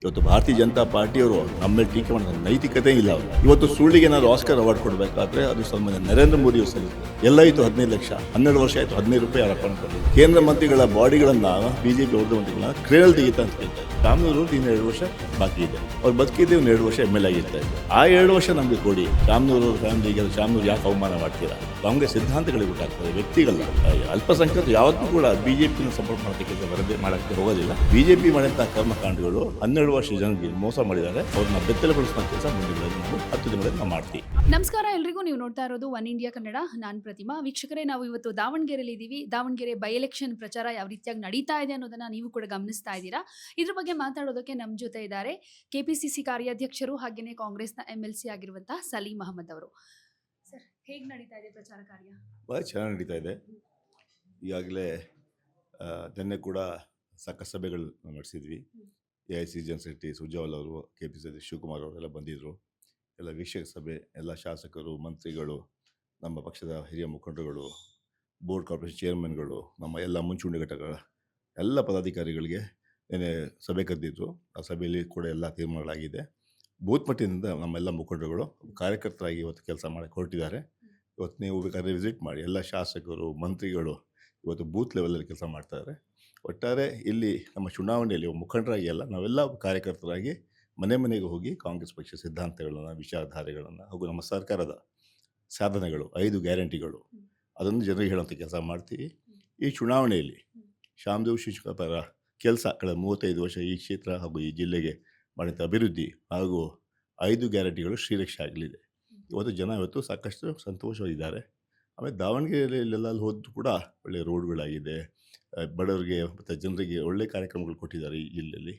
ಇವತ್ತು ಭಾರತೀಯ ಜನತಾ ಪಾರ್ಟಿಯವರು ನಮ್ಮ ಮೇಲೆ ಟೀಕೆ ಮಾಡೋ ನೈತಿಕತೆ ಇಲ್ಲ ಅವರು. ಇವತ್ತು ಸುಳ್ಳಿಗೆ ಏನಾದ್ರು ಆಸ್ಕರ್ ಅವಾರ್ಡ್ ಕೊಡಬೇಕಾದ್ರೆ ಅದು ಸನ್ಮಾನ್ಯ ನರೇಂದ್ರ ಮೋದಿ ಅವರು ಸಲ್ಲಿದ್ದಾರೆ. ಎಲ್ಲಾಯಿತು 15 ಲಕ್ಷ, 12 ವರ್ಷ ಆಯಿತು 15 ರೂಪಾಯಿ ಅವ್ರ ಅಕೌಂಟ್ ಕೊಡಿ. ಕೇಂದ್ರ ಮಂತ್ರಿಗಳ ಬಾಡಿಗಳನ್ನ ಬಿಜೆಪಿ ಅವ್ರದ್ದು ಮಂತ್ರಿಗಳನ್ನ ಕ್ರೇಳಲ್ ತೆಗಿತಾ ಅಂತ ಹೇಳ್ತಾರೆ. ರಾಮನೂರು ಇನ್ನು 2 ವರ್ಷ ಬಾಕಿ ಇದೆ. ಅವ್ರು ಬದುಕಿದ್ದೆ ಒಂದು 2 ವರ್ಷ MLA ಆಗಿರ್ತಾ ಇದ್ದಾರೆ. ಆ 2 ವರ್ಷ ನಮಗೆ ಕೊಡಿ. ರಾಮನೂರು ಫ್ಯಾಮಿಲಿಗೆ ರಾಮನೂರು ಯಾಕೆ ಅವಮಾನ ಮಾಡ್ತೀರಾ? ಕಾಂಗ್ರೆಸ್ ಸಿದ್ಧಾಂತಗಳಿಗೆ ಗೊತ್ತಾಗ್ತದೆ, ವ್ಯಕ್ತಿಗಳನ್ನ. ಅಲ್ಪಸಂಖ್ಯಾತರು ಯಾವತ್ತೂ ಕೂಡ ಬಿಜೆಪಿನ ಸಪೋರ್ಟ್ ಮಾಡೋದಕ್ಕೆ ವರದಿ ಮಾಡೋಕ್ಕೆ ಹೋಗೋದಿಲ್ಲ. ಬಿಜೆಪಿ ಮಾಡಿದಂತಹ ಕರ್ಮಕಾಂಡಗಳು 12 ವರ್ಷ ಜನರಿಗೆ ಮೋಸ ಮಾಡಿದ್ದಾರೆ. ಅವ್ರನ್ನ ಬೆತ್ತಲೆಗೊಳಿಸುವ ಕೆಲಸ ಮುಂದಿನ 10 ದಿನಗಳಲ್ಲಿ ನಾವು ಮಾಡ್ತೀವಿ. ನಮಸ್ಕಾರ ಎಲ್ರಿಗೂ. ನೀವು ನೋಡ್ತಾ ಇರೋದು ಒನ್ ಇಂಡಿಯಾ ಕನ್ನಡ. ನಾನು ಪ್ರತಿಮಾ. ವೀಕ್ಷಕರೇ, ನಾವು ಇವತ್ತು ದಾವಣಗೆರೆಯಲ್ಲಿ ಇದ್ದೀವಿ. ದಾವಣಗೆರೆ ಬೈ ಎಲೆಕ್ಷನ್ ಪ್ರಚಾರ ಯಾವ ರೀತಿಯಾಗಿ ನಡೀತಾ ಇದೆ ಅನ್ನೋದನ್ನ ನೀವು ಕೂಡ ಗಮನಿಸ್ತಾ ಇದ್ದೀರಾ. ಇದ್ರ ಬಗ್ಗೆ ಮಾತಾಡೋದಕ್ಕೆ ನಮ್ಮ ಜೊತೆ ಇದ್ದಾರೆ ಕೆಪಿಸಿಸಿ ಕಾರ್ಯಾಧ್ಯಕ್ಷರು ಹಾಗೇನೆ ಕಾಂಗ್ರೆಸ್ನ MLC ಆಗಿರುವಂತಹ ಸಲೀಂ ಅಹಮದ್ ಅವರು. ಸರ್, ಹೇಗೆ ನಡೀತಾ ಇದೆ ಪ್ರಚಾರ ಕಾರ್ಯ? ಭಾಳ ಚೆನ್ನಾಗಿ ನಡೀತಾ ಇದೆ. ಈಗಾಗಲೇ ನಿನ್ನೆ ಕೂಡ ಸಾಕಷ್ಟು ಸಭೆಗಳು ನಡೆಸಿದ್ವಿ. AIC ಜನರಲ್ ಸೆಕ್ರೆಟರಿ ಸುರ್ಜೇವಾಲಾ ಅವರು, KPCC ಶಿವಕುಮಾರ್ ಅವರೆಲ್ಲ ಬಂದಿದ್ದರು. ಎಲ್ಲ ವೀಕ್ಷಕ ಸಭೆ, ಎಲ್ಲ ಶಾಸಕರು, ಮಂತ್ರಿಗಳು, ನಮ್ಮ ಪಕ್ಷದ ಹಿರಿಯ ಮುಖಂಡರುಗಳು, ಬೋರ್ಡ್ ಕಾರ್ಪೊರೇಷನ್ ಚೇರ್ಮನ್ಗಳು, ನಮ್ಮ ಎಲ್ಲ ಮುಂಚೂಣಿ ಘಟಕಗಳ ಎಲ್ಲ ಪದಾಧಿಕಾರಿಗಳಿಗೆ ಏನೇ ಸಭೆ ಕರೆದಿದ್ರು. ಆ ಸಭೆಯಲ್ಲಿ ಕೂಡ ಎಲ್ಲ ತೀರ್ಮಾನಗಳಾಗಿದೆ. ಬೂತ್ ಮಟ್ಟದಿಂದ ನಮ್ಮೆಲ್ಲ ಮುಖಂಡರುಗಳು ಕಾರ್ಯಕರ್ತರಾಗಿ ಇವತ್ತು ಕೆಲಸ ಮಾಡಕ್ಕೆ ಹೊರಟಿದ್ದಾರೆ. ಇವತ್ತು ನೀವು ಬೇಕಾದ್ರೆ ವಿಸಿಟ್ ಮಾಡಿ. ಎಲ್ಲ ಶಾಸಕರು, ಮಂತ್ರಿಗಳು ಇವತ್ತು ಬೂತ್ ಲೆವೆಲಲ್ಲಿ ಕೆಲಸ ಮಾಡ್ತಾರೆ. ಒಟ್ಟಾರೆ ಇಲ್ಲಿ ನಮ್ಮ ಚುನಾವಣೆಯಲ್ಲಿ ಮುಖಂಡರಾಗಿ ಅಲ್ಲ, ನಾವೆಲ್ಲ ಕಾರ್ಯಕರ್ತರಾಗಿ ಮನೆ ಮನೆಗೆ ಹೋಗಿ ಕಾಂಗ್ರೆಸ್ ಪಕ್ಷ ಸಿದ್ಧಾಂತಗಳನ್ನು, ವಿಚಾರಧಾರೆಗಳನ್ನು ಹಾಗೂ ನಮ್ಮ ಸರ್ಕಾರದ ಸಾಧನೆಗಳು, 5 ಗ್ಯಾರಂಟಿಗಳು, ಅದನ್ನು ಜನರಿಗೆ ಹೇಳುವಂಥ ಕೆಲಸ ಮಾಡ್ತೀವಿ. ಈ ಚುನಾವಣೆಯಲ್ಲಿ ಶಾಮದೇವ್ ಶಿಕ್ಷಕರ ಕೆಲಸ ಕಳೆದ 35 ವರ್ಷ ಈ ಕ್ಷೇತ್ರ ಹಾಗೂ ಈ ಜಿಲ್ಲೆಗೆ ಮಾಡಿದ ಅಭಿವೃದ್ಧಿ ಹಾಗೂ 5 ಗ್ಯಾರಂಟಿಗಳು ಶ್ರೀರಕ್ಷೆ ಆಗಲಿದೆ. ಇವತ್ತು ಜನ ಇವತ್ತು ಸಾಕಷ್ಟು ಸಂತೋಷವಾಗಿದ್ದಾರೆ. ಆಮೇಲೆ ದಾವಣಗೆರೆಯಲ್ಲೆಲ್ಲ ಹೋದ್ದು ಕೂಡ ಒಳ್ಳೆಯ ರೋಡ್ಗಳಾಗಿದೆ, ಬಡವರಿಗೆ ಮತ್ತು ಜನರಿಗೆ ಒಳ್ಳೆಯ ಕಾರ್ಯಕ್ರಮಗಳು ಕೊಟ್ಟಿದ್ದಾರೆ ಈ ಜಿಲ್ಲೆಯಲ್ಲಿ.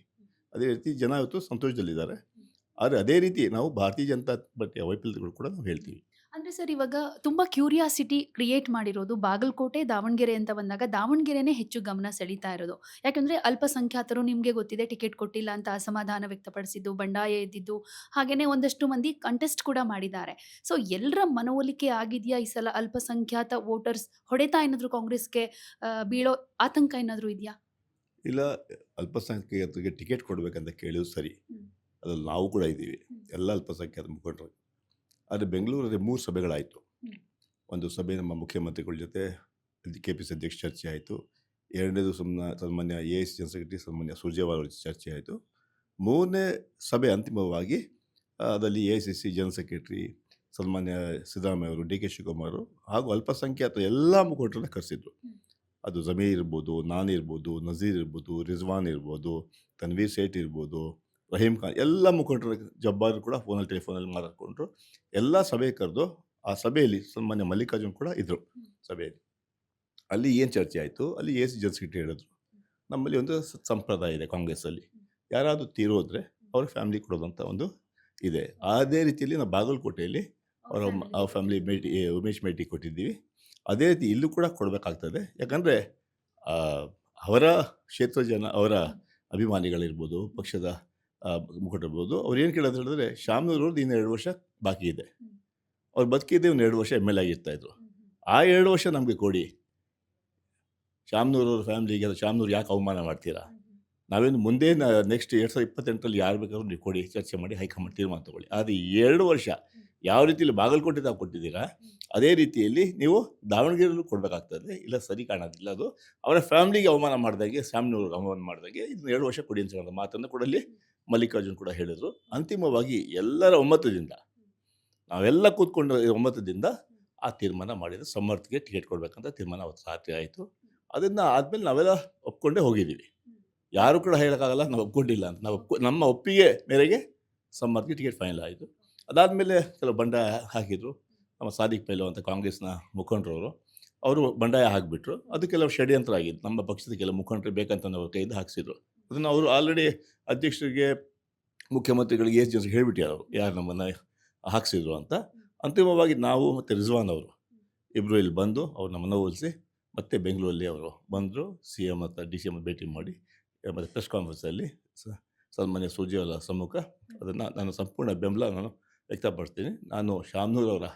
ಅದೇ ರೀತಿ ಜನ ಇವತ್ತು ಸಂತೋಷದಲ್ಲಿದ್ದಾರೆ. ಆದರೆ ಅದೇ ರೀತಿ ನಾವು ಭಾರತೀಯ ಜನತಾ ಪಾರ್ಟಿಯ ವೈಫಲ್ಯಗಳು ಕೂಡ ನಾವು ಹೇಳ್ತೀವಿ. ಅಂದ್ರೆ ಸರ್, ಇವಾಗ ತುಂಬಾ ಕ್ಯೂರಿಯಾಸಿಟಿ ಕ್ರಿಯೇಟ್ ಮಾಡಿರೋದು ಬಾಗಲಕೋಟೆ, ದಾವಣಗೆರೆ ಅಂತ ಬಂದಾಗ ದಾವಣಗೆರೆನೇ ಹೆಚ್ಚು ಗಮನ ಸೆಳೀತಾ ಇರೋದು. ಯಾಕಂದ್ರೆ ಅಲ್ಪಸಂಖ್ಯಾತರು, ನಿಮ್ಗೆ ಗೊತ್ತಿದೆ, ಟಿಕೆಟ್ ಕೊಟ್ಟಿಲ್ಲ ಅಂತ ಅಸಮಾಧಾನ ವ್ಯಕ್ತಪಡಿಸಿದ್ದು, ಬಂಡಾಯ ಎದ್ದಿದ್ದು, ಹಾಗೇನೆ ಒಂದಷ್ಟು ಮಂದಿ ಕಂಟೆಸ್ಟ್ ಕೂಡ ಮಾಡಿದ್ದಾರೆ. ಸೊ ಎಲ್ಲರ ಮನವೊಲಿಕೆ ಆಗಿದೆಯಾ ಈ ಸಲ? ಅಲ್ಪಸಂಖ್ಯಾತ ವೋಟರ್ಸ್ ಹೊಡೆತ ಏನಾದ್ರು ಕಾಂಗ್ರೆಸ್ಗೆ ಬೀಳೋ ಆತಂಕ ಏನಾದ್ರು ಇದೆಯಾ? ಇಲ್ಲ, ಅಲ್ಪಸಂಖ್ಯಾತರಿಗೆ ಟಿಕೆಟ್ ಕೊಡಬೇಕಂತ ಕೇಳಿದ್ರು ಸರಿ, ಅದ್ರಲ್ಲಿ ನಾವು ಕೂಡ ಇದ್ದೀವಿ, ಎಲ್ಲ ಅಲ್ಪಸಂಖ್ಯಾತ ಮುಖಂಡರು. ಆದರೆ ಬೆಂಗಳೂರಲ್ಲಿ 3 ಸಭೆಗಳಾಯಿತು. ಒಂದು ಸಭೆ ನಮ್ಮ ಮುಖ್ಯಮಂತ್ರಿಗಳ ಜೊತೆ KPC ಅಧ್ಯಕ್ಷ ಚರ್ಚೆ ಆಯಿತು. ಎರಡನೇದು ಸನ್ಮಾನ್ಯ AIC ಜನರಲ್ ಸೆಕ್ರೆಟರಿ ಸನ್ಮಾನ್ಯ ಸುರ್ಜೇವಾಲಾ ಅವರ ಚರ್ಚೆ ಆಯಿತು. 3ನೇ ಸಭೆ ಅಂತಿಮವಾಗಿ ಅದರಲ್ಲಿ AICC ಜನರಲ್ ಸೆಕ್ರೆಟರಿ ಸನ್ಮಾನ್ಯ ಸಿದ್ದರಾಮಯ್ಯ ಅವರು, DK ಶಿವಕುಮಾರ್ ಹಾಗೂ ಅಲ್ಪಸಂಖ್ಯಾತ ಎಲ್ಲ ಮುಖಂಡರನ್ನ ಕರೆಸಿದ್ರು. ಅದು ಜಮೀರ್ ಇರ್ಬೋದು, ನಾನಿರ್ಬೋದು, ನಜೀರ್ ಇರ್ಬೋದು, ರಿಜ್ವಾನ್ ಇರ್ಬೋದು, ತನ್ವೀರ್ ಸೇಠ್ ಇರ್ಬೋದು, ರಹೀಮ್ ಖಾನ್, ಎಲ್ಲ ಮುಖಂಡರು, ಜಬ್ಬಾರ್ ಕೂಡ ಟೆಲಿಫೋನಲ್ಲಿ ಮಾತಾಡಿಕೊಂಡ್ರು. ಎಲ್ಲ ಸಭೆ ಕರೆದು ಆ ಸಭೆಯಲ್ಲಿ ಸನ್ಮಾನ್ಯ ಮಲ್ಲಿಕಾರ್ಜುನ್ ಕೂಡ ಇದ್ದರು ಸಭೆಯಲ್ಲಿ. ಅಲ್ಲಿ ಏನು ಚರ್ಚೆ ಆಯಿತು, ಅಲ್ಲಿ AIC ಜನರಲ್ ಸೆಕ್ರೆಟರಿ ಹೇಳಿದ್ರು, ನಮ್ಮಲ್ಲಿ ಒಂದು ಸಂಪ್ರದಾಯ ಇದೆ ಕಾಂಗ್ರೆಸ್ಸಲ್ಲಿ, ಯಾರಾದರೂ ತೀರೋದ್ರೆ ಅವ್ರ ಫ್ಯಾಮಿಲಿ ಕೊಡೋದಂಥ ಒಂದು ಇದೆ. ಅದೇ ರೀತಿಯಲ್ಲಿ ನಾವು ಬಾಗಲಕೋಟೆಯಲ್ಲಿ ಅವ್ರ ಫ್ಯಾಮಿಲಿ ಉಮೇಶ್ ಮೇಟಿ ಕೊಟ್ಟಿದ್ದೀವಿ. ಅದೇ ರೀತಿ ಇಲ್ಲೂ ಕೂಡ ಕೊಡಬೇಕಾಗ್ತದೆ. ಯಾಕಂದರೆ ಅವರ ಕ್ಷೇತ್ರ ಜನ, ಅವರ ಅಭಿಮಾನಿಗಳಿರ್ಬೋದು, ಪಕ್ಷದ ಮುಖಂಡರಿರ್ಬೋದು, ಅವ್ರು ಏನು ಕೇಳೋದು ಹೇಳಿದ್ರೆ, ಶಾಮನೂರವ್ರದ್ದು ಇನ್ನು 2 ವರ್ಷ ಬಾಕಿ ಇದೆ. ಅವ್ರು ಬದುಕಿದ್ದೆ ಒಂದು 2 ವರ್ಷ MLA ಆಗಿರ್ತಾಯಿದ್ರು. ಆ 2 ವರ್ಷ ನಮಗೆ ಕೊಡಿ. ಶಾಮನೂರವ್ರ ಫ್ಯಾಮಿಲಿಗೆ ಶಾಮನೂರು ಯಾಕೆ ಅವಮಾನ ಮಾಡ್ತೀರಾ? ನಾವೇನು ಮುಂದೆ ನೆಕ್ಸ್ಟ್ 2028ರಲ್ಲಿ ಯಾರು ಬೇಕಾದ್ರೂ ನೀವು ಕೊಡಿ, ಚರ್ಚೆ ಮಾಡಿ ಹೈಕಮಾಂಡ್ ತೀರ್ಮಾನ ತೊಗೊಳ್ಳಿ. ಆದರೆ 2 ವರ್ಷ ಯಾವ ರೀತಿಯಲ್ಲಿ ಬಾಗಲಕೋಟೆ ತಾವು ಕೊಟ್ಟಿದ್ದೀರಾ, ಅದೇ ರೀತಿಯಲ್ಲಿ ನೀವು ದಾವಣಗೆರೆಯಲ್ಲೂ ಕೊಡಬೇಕಾಗ್ತದೆ. ಇಲ್ಲ, ಸರಿ ಕಾಣೋದಿಲ್ಲ. ಅದು ಅವರ ಫ್ಯಾಮಿಲಿಗೆ ಅವಮಾನ ಮಾಡಿದಾಗೆ, ಶಾಮನೂರಿಗೆ ಅವಮಾನ ಮಾಡಿದಾಗೆ ಇದನ್ನು 2 ವರ್ಷ ಕೊಡಿ ಅಂತ ಮಾತನ್ನು ಕೂಡ ಅಲ್ಲಿ ಮಲ್ಲಿಕಾರ್ಜುನ್ ಕೂಡ ಹೇಳಿದರು. ಅಂತಿಮವಾಗಿ ಎಲ್ಲರ ಒಮ್ಮತದಿಂದ, ನಾವೆಲ್ಲ ಕೂತ್ಕೊಂಡು ಒಮ್ಮತದಿಂದ ಆ ತೀರ್ಮಾನ ಮಾಡಿದರೆ ಸಮರ್ಥಿಗೆ ಟಿಕೆಟ್ ಕೊಡಬೇಕಂತ ತೀರ್ಮಾನ ಅವತ್ತು ರಾತ್ರಿ ಆಯಿತು. ಅದನ್ನು ಆದಮೇಲೆ ನಾವೆಲ್ಲ ಒಪ್ಕೊಂಡೇ ಹೋಗಿದ್ದೀವಿ. ಯಾರು ಕೂಡ ಹೇಳೋಕ್ಕಾಗಲ್ಲ ನಾವು ಒಪ್ಕೊಂಡಿಲ್ಲ ಅಂತ. ನಮ್ಮ ಒಪ್ಪಿಗೆ ಮೇರೆಗೆ ಸಮರ್ಥಿಗೆ ಟಿಕೆಟ್ ಫೈನಲ್ ಆಯಿತು. ಅದಾದಮೇಲೆ ಕೆಲವು ಬಂಡಾಯ ಹಾಕಿದರು. ನಮ್ಮ ಸಾದಿಕ್ ಪೈಲ್ವಾನ್ ಅಂತ ಕಾಂಗ್ರೆಸ್ನ ಮುಖಂಡರವರು, ಅವರು ಬಂಡಾಯ ಹಾಕಿಬಿಟ್ರು. ಅದು ಕೆಲವು ಷಡ್ಯಂತ್ರ ಆಗಿದ್ದು. ನಮ್ಮ ಪಕ್ಷದ ಕೆಲವು ಮುಖಂಡರು ಬೇಕಂತ ಅವ್ರ ಕೈಯಿಂದ ಹಾಕಿಸಿದ್ರು. ಅದನ್ನು ಅವರು ಆಲ್ರೆಡಿ ಅಧ್ಯಕ್ಷರಿಗೆ, ಮುಖ್ಯಮಂತ್ರಿಗಳಿಗೆ AIC ಜನರಿಗೆ ಹೇಳಿಬಿಟ್ಟಿದ್ದಾರೆ ಅವರು, ಯಾರು ನಮ್ಮನ್ನು ಹಾಕಿಸಿದ್ರು ಅಂತ. ಅಂತಿಮವಾಗಿ ನಾವು ಮತ್ತು ರಿಜ್ವಾನ್ ಅವರು ಇಬ್ಬರು ಇಲ್ಲಿ ಬಂದು ಅವ್ರನ್ನ ಮನವೊಲಿಸಿ ಮತ್ತೆ ಬೆಂಗಳೂರಲ್ಲಿ ಅವರು ಬಂದರು. CM ಮತ್ತು DCM ಭೇಟಿ ಮಾಡಿ ಮತ್ತು ಪ್ರೆಸ್ ಕಾನ್ಫರೆನ್ಸಲ್ಲಿ ಸನ್ಮಾನ್ಯ ಸುರ್ಜೇವಾಲಾ ಸಮ್ಮುಖ ಅದನ್ನು ನಾನು ಸಂಪೂರ್ಣ ಬೆಂಬಲ ನಾನು ವ್ಯಕ್ತಪಡಿಸ್ತೀನಿ. ನಾನು ಶಾಮನೂರವರ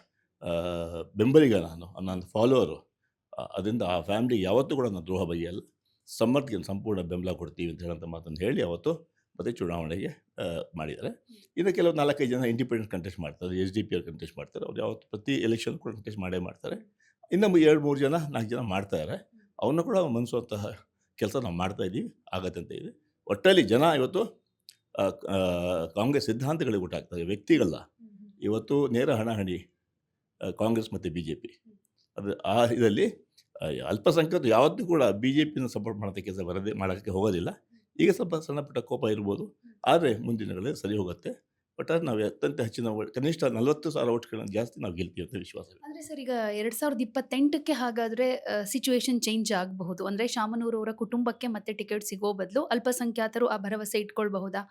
ಬೆಂಬಲಿಗ, ನನ್ನ ಫಾಲೋವರು. ಅದರಿಂದ ಆ ಫ್ಯಾಮಿಲಿಗೆ ಯಾವತ್ತೂ ಕೂಡ ನಾನು ದ್ರೋಹ ಬಗೆಯಲ್ಲ. ಸಮರ್ಥಿಗೆ ಸಂಪೂರ್ಣ ಬೆಂಬಲ ಕೊಡ್ತೀವಿ ಅಂತ ಹೇಳೋಂಥ ಮಾತನ್ನು ಹೇಳಿ ಅವತ್ತು ಮತ್ತು ಚುನಾವಣೆಗೆ ಮಾಡಿದ್ದಾರೆ. ಇನ್ನು ಕೆಲವು 4-5 ಜನ ಇಂಡಿಪೆಂಡೆಂಟ್ ಕಂಟೆಸ್ಟ್ ಮಾಡ್ತಾರೆ, SDP ಅವ್ರು ಕಂಟೆಸ್ಟ್ ಮಾಡ್ತಾರೆ. ಅವ್ರು ಯಾವತ್ತು ಪ್ರತಿ ಎಲೆಕ್ಷನ್ ಕೂಡ ಕಂಟೆಸ್ಟ್ ಮಾಡೇ ಮಾಡ್ತಾರೆ. ಇನ್ನು 2-3 ಜನ 4 ಜನ ಮಾಡ್ತಾರೆ. ಅವನ್ನ ಕೂಡ ಮನಸ್ಸುವಂತಹ ಕೆಲಸ ನಾವು ಮಾಡ್ತಾಯಿದ್ದೀವಿ, ಆಗತ್ತೆ ಅಂತ ಇದೆ. ಒಟ್ಟಲ್ಲಿ ಜನ ಇವತ್ತು ಕಾಂಗ್ರೆಸ್ ಸಿದ್ಧಾಂತಗಳಿಗೆ ಓಟ್ ಹಾಕ್ತಾರೆ, ವ್ಯಕ್ತಿಗಳಲ್ಲ. ಇವತ್ತು ನೇರ ಹಣಾಹಣಿ ಕಾಂಗ್ರೆಸ್ ಮತ್ತು BJP. ಅದು ಆ ಇದರಲ್ಲಿ ಅಲ್ಪಸಂಖ್ಯಾತರು ಯಾವತ್ತೂ ಕೂಡ BJPನ ಸಪೋರ್ಟ್ ಮಾಡೋಕ್ಕೆ ಕೆಲಸ ಮಾಡೋಕ್ಕೆ ಹೋಗೋದಿಲ್ಲ. ಈಗ ಸ್ವಲ್ಪ ಸಣ್ಣ ಪುಟ್ಟ ಕೋಪ ಇರ್ಬೋದು, ಆದರೆ ಮುಂದಿನ ದಿನಗಳಲ್ಲಿ ಸರಿ ಹೋಗುತ್ತೆ. ಒಟ್ಟಾರೆ ನಾವು ಅತ್ಯಂತ ಹೆಚ್ಚಿನ ಕನಿಷ್ಠ 40,000 ಓಟ್ಗಳನ್ನು ಜಾಸ್ತಿ ನಾವು ಗೆಲ್ತೀವಿ ಅಂತ ವಿಶ್ವಾಸ. ಅಂದರೆ ಸರ್, ಈಗ 2028ಕ್ಕೆ ಹಾಗಾದರೆ ಸಿಚುವೇಶನ್ ಚೇಂಜ್ ಆಗಬಹುದು. ಅಂದರೆ ಶಾಮನೂರು ಅವರ ಕುಟುಂಬಕ್ಕೆ ಮತ್ತೆ ಟಿಕೆಟ್ ಸಿಗೋ ಬದಲು ಅಲ್ಪಸಂಖ್ಯಾತರು ಆ ಭರವಸೆ ಇಟ್ಕೊಳ್ಬಹುದಾ?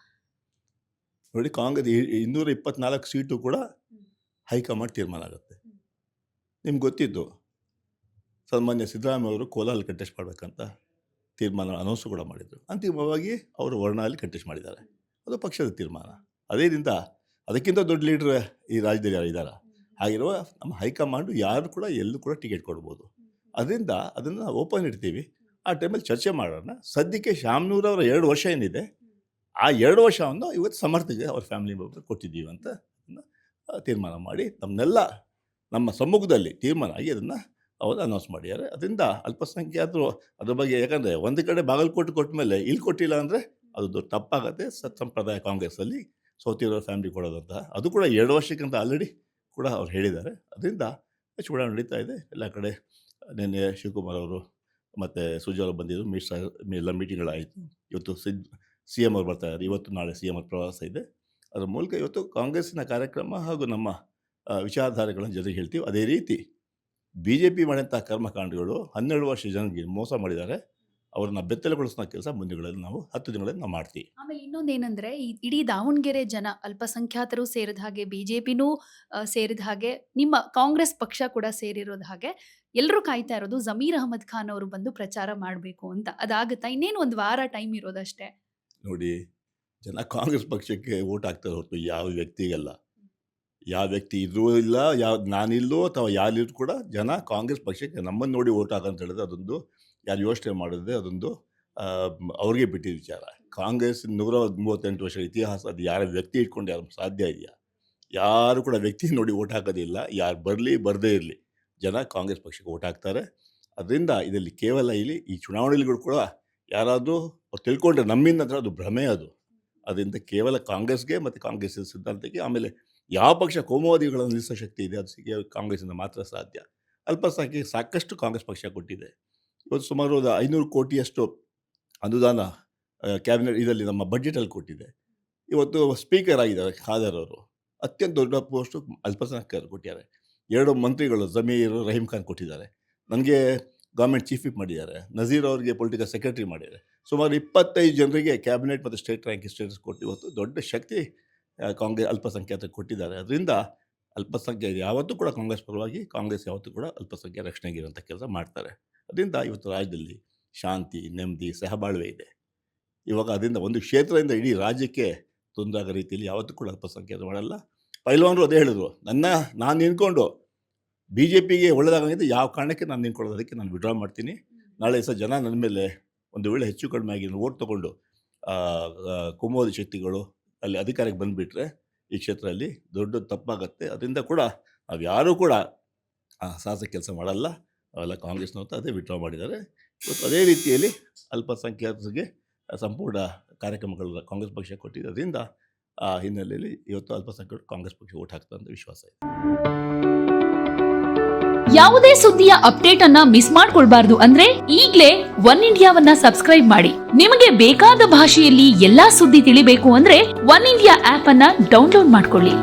ನೋಡಿ, ಕಾಂಗ್ರೆಸ್ 224 ಸೀಟು ಕೂಡ ಹೈಕಮಾಂಡ್ ತೀರ್ಮಾನ ಆಗುತ್ತೆ. ನಿಮ್ಗೆ ಗೊತ್ತಿದ್ದು ಸನ್ಮಾನ್ಯ ಸಿದ್ದರಾಮಯ್ಯ ಅವರು ಕೋಲಾರಲ್ಲಿ ಕಂಟೆಸ್ಟ್ ಮಾಡಬೇಕಂತ ತೀರ್ಮಾನ ಅನೌನ್ಸು ಕೂಡ ಮಾಡಿದರು. ಅಂತಿಮವಾಗಿ ಅವರು ವರ್ಣದಲ್ಲಿ ಕಂಟೆಸ್ಟ್ ಮಾಡಿದ್ದಾರೆ. ಅದು ಪಕ್ಷದ ತೀರ್ಮಾನ. ಅದರಿಂದ ಅದಕ್ಕಿಂತ ದೊಡ್ಡ ಲೀಡ್ರ್ ಈ ರಾಜ್ಯದಲ್ಲಿ ಯಾರು ಇದ್ದಾರೆ? ಹಾಗಿರುವ ನಮ್ಮ ಹೈಕಮಾಂಡು ಯಾರು ಕೂಡ ಎಲ್ಲೂ ಕೂಡ ಟಿಕೆಟ್ ಕೊಡ್ಬೋದು. ಅದರಿಂದ ಅದನ್ನು ಓಪನ್ ಇಡ್ತೀವಿ, ಆ ಟೈಮಲ್ಲಿ ಚರ್ಚೆ ಮಾಡೋಣ. ಸದ್ಯಕ್ಕೆ ಶಾಮನೂರವರ 2 ವರ್ಷ ಏನಿದೆ, ಆ 2 ವರ್ಷವನ್ನು ಇವತ್ತು ಸಮರ್ಥಿಗೆ ಅವ್ರ ಫ್ಯಾಮಿಲಿ ಮೆಂಬರ್ ಕೊಟ್ಟಿದ್ದೀವಿ ಅಂತ ತೀರ್ಮಾನ ಮಾಡಿ ನಮ್ಮ ಸಮ್ಮುಖದಲ್ಲಿ ತೀರ್ಮಾನ ಆಗಿ ಅದನ್ನು ಅವರು ಅನೌನ್ಸ್ ಮಾಡಿದ್ದಾರೆ. ಅದರಿಂದ ಅಲ್ಪಸಂಖ್ಯಾತರು ಅದ್ರ ಬಗ್ಗೆ, ಯಾಕಂದರೆ ಒಂದು ಕಡೆ ಬಾಗಲಕೋಟೆ ಕೊಟ್ಟ ಮೇಲೆ ಇಲ್ಲಿ ಕೊಟ್ಟಿಲ್ಲ ಅಂದರೆ ಅದು ದೊಡ್ಡ ತಪ್ಪಾಗುತ್ತೆ. ಸಂಪ್ರದಾಯ ಕಾಂಗ್ರೆಸ್ಸಲ್ಲಿ ಸೋತಿರೋ ಫ್ಯಾಮಿಲಿ ಕೊಡೋದಂತ. ಅದು ಕೂಡ 2 ವರ್ಷಕ್ಕಿಂತ ಆಲ್ರೆಡಿ ಕೂಡ ಅವ್ರು ಹೇಳಿದ್ದಾರೆ. ಅದರಿಂದ ಚುನಾವಣೆ ನಡೀತಾ ಇದೆ ಎಲ್ಲ ಕಡೆ. ನಿನ್ನೆ ಶಿವಕುಮಾರ್ ಅವರು ಮತ್ತು ಸುಜಾಲ್ ಬಂದಿದ್ದರು, ಎಲ್ಲ ಮೀಟಿಂಗ್ಗಳಾಯಿತು. ಇವತ್ತು CM ಅವ್ರು ಬರ್ತಾಯಿದ್ದಾರೆ. ಇವತ್ತು ನಾಳೆ CM ಅವ್ರ ಪ್ರವಾಸ ಇದೆ. ಅದರ ಮೂಲಕ ಇವತ್ತು ಕಾಂಗ್ರೆಸ್ಸಿನ ಕಾರ್ಯಕ್ರಮ ಹಾಗೂ ನಮ್ಮ ವಿಚಾರಧಾರೆಗಳನ್ನು ಜೊತೆಗೆ ಹೇಳ್ತೀವಿ. ಅದೇ ರೀತಿ BJP ಮಾಡಿದಂಥ ಕರ್ಮಕಾಂಡಗಳು 12 ವರ್ಷ ಜನರಿಗೆ ಮೋಸ ಮಾಡಿದ್ದಾರೆ. ಅವ್ರನ್ನ ಬೆತ್ತಲೆಗೊಳಿಸೋ ಕೆಲಸ ಮುಂದಿನಗಳಲ್ಲಿ ನಾವು 10 ದಿನಗಳಲ್ಲಿ ನಾವು ಮಾಡ್ತೀವಿ. ಆಮೇಲೆ ಇನ್ನೊಂದೇನೆಂದರೆ, ಇಡೀ ದಾವಣಗೆರೆ ಜನ ಅಲ್ಪಸಂಖ್ಯಾತರು ಸೇರಿದ ಹಾಗೆ, BJPನೂ ಸೇರಿದ ಹಾಗೆ, ನಿಮ್ಮ ಕಾಂಗ್ರೆಸ್ ಪಕ್ಷ ಕೂಡ ಸೇರಿರೋದ ಹಾಗೆ ಎಲ್ಲರೂ ಕಾಯ್ತಾ ಇರೋದು ಜಮೀರ್ ಅಹಮದ್ ಖಾನ್ ಅವರು ಬಂದು ಪ್ರಚಾರ ಮಾಡಬೇಕು ಅಂತ. ಅದಾಗುತ್ತಾ? ಇನ್ನೇನು 1 ವಾರ ಟೈಮ್ ಇರೋದಷ್ಟೇ. ನೋಡಿ, ಜನ ಕಾಂಗ್ರೆಸ್ ಪಕ್ಷಕ್ಕೆ ಓಟ್ ಹಾಕ್ತಾರೆ ಹೊರತು ಯಾವ ವ್ಯಕ್ತಿಗಲ್ಲ. ಯಾವ ವ್ಯಕ್ತಿ ಇದ್ರೂ ಇಲ್ಲ, ನಾನಿಲ್ಲೋ ಅಥವಾ ಯಾರಿದ್ರು ಕೂಡ ಜನ ಕಾಂಗ್ರೆಸ್ ಪಕ್ಷಕ್ಕೆ ನಮ್ಮನ್ನು ನೋಡಿ ಓಟ್ ಹಾಕಂತ ಹೇಳಿದ್ರೆ ಅದೊಂದು ಯಾರು ಯೋಚನೆ ಮಾಡಿದ್ರೆ ಅದೊಂದು ಅವ್ರಿಗೆ ಬಿಟ್ಟಿದ್ದ ವಿಚಾರ. ಕಾಂಗ್ರೆಸ್ 138 ವರ್ಷ ಇತಿಹಾಸ. ಅದು ಯಾರ ವ್ಯಕ್ತಿ ಇಟ್ಕೊಂಡು ಯಾರು ಸಾಧ್ಯ ಇದೆಯಾ? ಯಾರು ಕೂಡ ವ್ಯಕ್ತಿ ನೋಡಿ ಓಟ್ ಹಾಕೋದಿಲ್ಲ. ಯಾರು ಬರಲಿ ಬರದೇ ಇರಲಿ, ಜನ ಕಾಂಗ್ರೆಸ್ ಪಕ್ಷಕ್ಕೆ ಓಟ್ ಹಾಕ್ತಾರೆ. ಅದರಿಂದ ಇದರಲ್ಲಿ ಕೇವಲ ಈ ಚುನಾವಣೆಗಳು ಕೂಡ ಯಾರಾದರೂ ತಿಳ್ಕೊಂಡ್ರೆ ನಮ್ಮಿಂದ ಅದು ಭ್ರಮೆ. ಅದರಿಂದ ಕೇವಲ ಕಾಂಗ್ರೆಸ್ಗೆ ಮತ್ತು ಕಾಂಗ್ರೆಸ್ ಸಿದ್ಧಾಂತಕ್ಕೆ, ಆಮೇಲೆ ಯಾವ ಪಕ್ಷ ಕೋಮುವಾದಿಗಳನ್ನು ನಿಲ್ಲಿಸೋ ಶಕ್ತಿ ಇದೆ ಅದು ಕಾಂಗ್ರೆಸ್ಸಿಂದ ಮಾತ್ರ ಸಾಧ್ಯ. ಅಲ್ಪಸಂಖ್ಯೆಗೆ ಸಾಕಷ್ಟು ಕಾಂಗ್ರೆಸ್ ಪಕ್ಷ ಕೊಟ್ಟಿದೆ. ಇವತ್ತು ಸುಮಾರು 500 ಕೋಟಿಯಷ್ಟು ಅನುದಾನ ಕ್ಯಾಬಿನೆಟ್ ಇದರಲ್ಲಿ ನಮ್ಮ ಬಡ್ಜೆಟಲ್ಲಿ ಕೊಟ್ಟಿದೆ. ಇವತ್ತು ಸ್ಪೀಕರ್ ಆಗಿದ್ದಾರೆ ಖಾದರ್ ಅವರು, ಅತ್ಯಂತ ದೊಡ್ಡ ಪೋಸ್ಟು ಅಲ್ಪಸಂಖ್ಯಾತರು ಕೊಟ್ಟಿದ್ದಾರೆ. 2 ಮಂತ್ರಿಗಳು ಜಮೀರ್ ರಹೀಮ್ ಖಾನ್ ಕೊಟ್ಟಿದ್ದಾರೆ. ನನಗೆ ಗೌರ್ಮೆಂಟ್ ಚೀಫ್ ವಿಪ್ ಮಾಡಿದ್ದಾರೆ. ನಜೀರ್ ಅವರಿಗೆ ಪೊಲಿಟಿಕಲ್ ಸೆಕ್ರೆಟರಿ ಮಾಡಿದ್ದಾರೆ. ಸುಮಾರು 25 ಜನರಿಗೆ ಕ್ಯಾಬಿನೆಟ್ ಮತ್ತು ಸ್ಟೇಟ್ ರ್ಯಾಂಕ್ ಸ್ಟೇಟಸ್ ಕೊಟ್ಟು ಇವತ್ತು ದೊಡ್ಡ ಶಕ್ತಿ ಕಾಂಗ್ರೆಸ್ ಅಲ್ಪಸಂಖ್ಯಾತರಿಗೆ ಕೊಟ್ಟಿದ್ದಾರೆ. ಅದರಿಂದ ಅಲ್ಪಸಂಖ್ಯಾತ ಯಾವತ್ತೂ ಕೂಡ ಕಾಂಗ್ರೆಸ್ ಪರವಾಗಿ, ಕಾಂಗ್ರೆಸ್ ಯಾವತ್ತೂ ಕೂಡ ಅಲ್ಪಸಂಖ್ಯಾತ ರಕ್ಷಣೆಗಿರುವಂಥ ಕೆಲಸ ಮಾಡ್ತಾರೆ. ಅದರಿಂದ ಇವತ್ತು ರಾಜ್ಯದಲ್ಲಿ ಶಾಂತಿ, ನೆಮ್ಮದಿ, ಸಹಬಾಳ್ವೆ ಇದೆ. ಇವಾಗ ಅದರಿಂದ ಒಂದು ಕ್ಷೇತ್ರದಿಂದ ಇಡೀ ರಾಜ್ಯಕ್ಕೆ ತೊಂದರೆ ಆಗೋ ರೀತಿಯಲ್ಲಿ ಯಾವತ್ತೂ ಕೂಡ ಅಲ್ಪಸಂಖ್ಯಾತ ಮಾಡಲ್ಲ. ಪೈಲ್ವಾನರು ಅದೇ ಹೇಳಿದ್ರು, ನಾನು ನಿಂತ್ಕೊಂಡು BJPಗೆ ಒಳ್ಳೆಯದಾಗಂಗಿದ್ದು ಯಾವ ಕಾರಣಕ್ಕೆ ನಾನು ನಿಂತ್ಕೊಳ್ಳೋದಕ್ಕೆ ನಾನು ವಿಡ್ರಾ ಮಾಡ್ತೀನಿ. ನಾಳೆ ದಿವಸ ಜನ ನನ್ನ ಮೇಲೆ ಒಂದು ವೇಳೆ ಹೆಚ್ಚು ಕಡಿಮೆ ಆಗಿ ಓಟ್ ತೊಗೊಂಡು ಕೋಮುವಾದಿ ಶಕ್ತಿಗಳು ಅಲ್ಲಿ ಅಧಿಕಾರಕ್ಕೆ ಬಂದುಬಿಟ್ರೆ ಈ ಕ್ಷೇತ್ರದಲ್ಲಿ ದೊಡ್ಡ ತಪ್ಪಾಗತ್ತೆ. ಅದರಿಂದ ಕೂಡ ನಾವು ಯಾರೂ ಕೂಡ ಸಾಹಸ ಕೆಲಸ ಮಾಡಲ್ಲ. ಅವೆಲ್ಲ ಕಾಂಗ್ರೆಸ್ನವ್ರು ಅದೇ ವಿಡ್ರಾ ಮಾಡಿದ್ದಾರೆ. ಇವತ್ತು ಅದೇ ರೀತಿಯಲ್ಲಿ ಅಲ್ಪಸಂಖ್ಯಾತರಿಗೆ ಸಂಪೂರ್ಣ ಕಾರ್ಯಕ್ರಮಗಳು ಕಾಂಗ್ರೆಸ್ ಪಕ್ಷ ಕೊಟ್ಟಿದ್ದರಿಂದ ಆ ಹಿನ್ನೆಲೆಯಲ್ಲಿ ಇವತ್ತು ಅಲ್ಪಸಂಖ್ಯಾತರು ಕಾಂಗ್ರೆಸ್ ಪಕ್ಷ ಓಟ್ ಹಾಕ್ತಾರೆ ಅಂತ ವಿಶ್ವಾಸ ಇದೆ. ಯಾವುದೇ ಸುದ್ದಿಯ ಅಪ್ಡೇಟ್ ಅನ್ನ ಮಿಸ್ ಮಾಡ್ಕೊಳ್ಬಾರ್ದು ಅಂದ್ರೆ ಈಗ್ಲೇ ಒನ್ ಇಂಡಿಯಾವನ್ನ ಸಬ್ಸ್ಕ್ರೈಬ್ ಮಾಡಿ. ನಿಮಗೆ ಬೇಕಾದ ಭಾಷೆಯಲ್ಲಿ ಎಲ್ಲಾ ಸುದ್ದಿ ತಿಳಿಬೇಕು ಅಂದ್ರೆ ಒನ್ ಇಂಡಿಯಾ ಆಪ್ ಅನ್ನ ಡೌನ್ಲೋಡ್ ಮಾಡ್ಕೊಳ್ಳಿ.